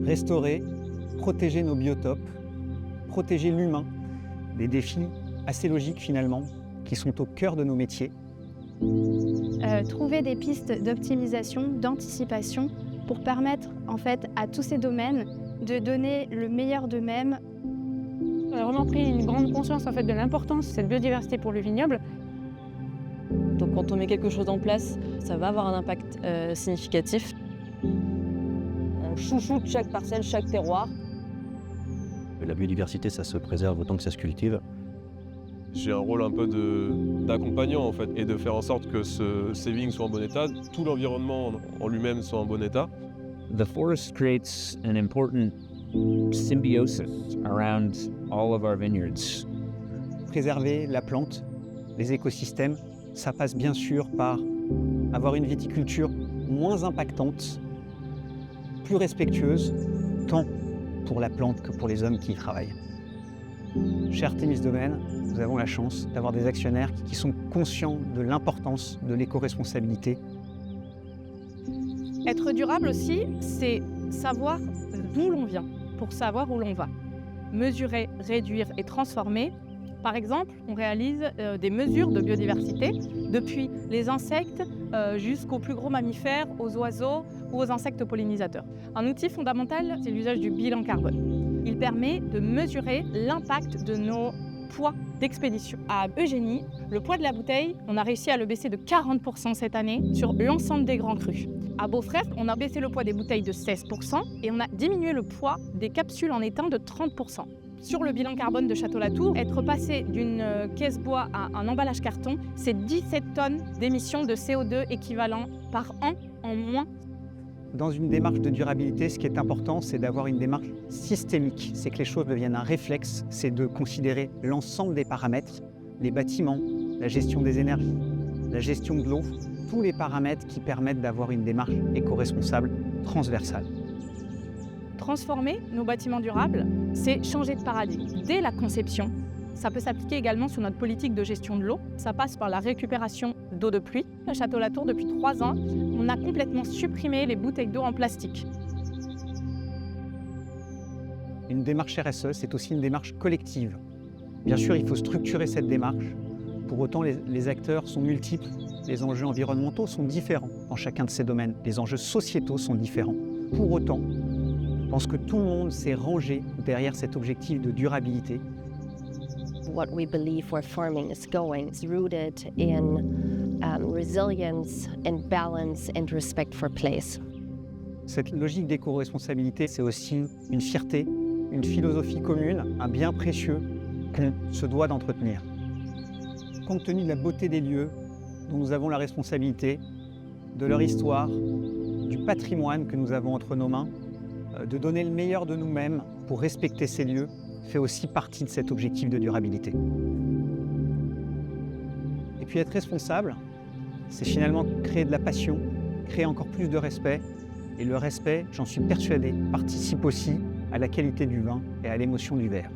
restaurer, protéger nos biotopes, protéger l'humain, des défis assez logiques finalement, qui sont au cœur de nos métiers. Trouver des pistes d'optimisation, d'anticipation pour permettre en fait à tous ces domaines de donner le meilleur d'eux-mêmes. On a vraiment pris une grande conscience en fait, de l'importance de cette biodiversité pour le vignoble. Donc quand on met quelque chose en place, ça va avoir un impact significatif. On chouchoute chaque parcelle, chaque terroir. La biodiversité, ça se préserve autant que ça se cultive. J'ai un rôle un peu d'accompagnant en fait, et de faire en sorte que ces vignes soient en bon état, tout l'environnement en lui-même soit en bon état. The forest creates an important symbiosis around all of our vineyards. Préserver la plante, les écosystèmes, ça passe bien sûr par avoir une viticulture moins impactante, plus respectueuse, tant pour la plante que pour les hommes qui y travaillent. Chez Artémis Domaine, nous avons la chance d'avoir des actionnaires qui sont conscients de l'importance de l'éco-responsabilité. Être durable aussi, c'est savoir d'où l'on vient pour savoir où l'on va. Mesurer, réduire et transformer. Par exemple, on réalise des mesures de biodiversité depuis les insectes jusqu'aux plus gros mammifères, aux oiseaux ou aux insectes pollinisateurs. Un outil fondamental, c'est l'usage du bilan carbone. Il permet de mesurer l'impact de nos poids d'expédition. À Eugénie, le poids de la bouteille, on a réussi à le baisser de 40% cette année sur l'ensemble des grands crus. À Beaufrère, on a baissé le poids des bouteilles de 16% et on a diminué le poids des capsules en étain de 30%. Sur le bilan carbone de Château-Latour, être passé d'une caisse bois à un emballage carton, c'est 17 tonnes d'émissions de CO2 équivalent par an en moins. Dans une démarche de durabilité, ce qui est important, c'est d'avoir une démarche systémique. C'est que les choses deviennent un réflexe, c'est de considérer l'ensemble des paramètres, les bâtiments, la gestion des énergies, la gestion de l'eau, tous les paramètres qui permettent d'avoir une démarche éco-responsable transversale. Transformer nos bâtiments durables, c'est changer de paradigme. Dès la conception, ça peut s'appliquer également sur notre politique de gestion de l'eau. Ça passe par la récupération d'eau de pluie. À Château-Latour, depuis 3 ans, on a complètement supprimé les bouteilles d'eau en plastique. Une démarche RSE, c'est aussi une démarche collective. Bien sûr, il faut structurer cette démarche. Pour autant, les acteurs sont multiples. Les enjeux environnementaux sont différents dans chacun de ces domaines. Les enjeux sociétaux sont différents. Pour autant, je pense que tout le monde s'est rangé derrière cet objectif de durabilité. What we believe where farming is going is rooted in resilience and balance and respect for place. Cette logique d'éco-responsabilité, c'est aussi une fierté, une philosophie commune, un bien précieux qu'on se doit d'entretenir. Compte tenu de la beauté des lieux dont nous avons la responsabilité, de leur histoire, du patrimoine que nous avons entre nos mains, de donner le meilleur de nous-mêmes pour respecter ces lieux fait aussi partie de cet objectif de durabilité. Et puis être responsable, c'est finalement créer de la passion, créer encore plus de respect. Et le respect, j'en suis persuadé, participe aussi à la qualité du vin et à l'émotion du verre.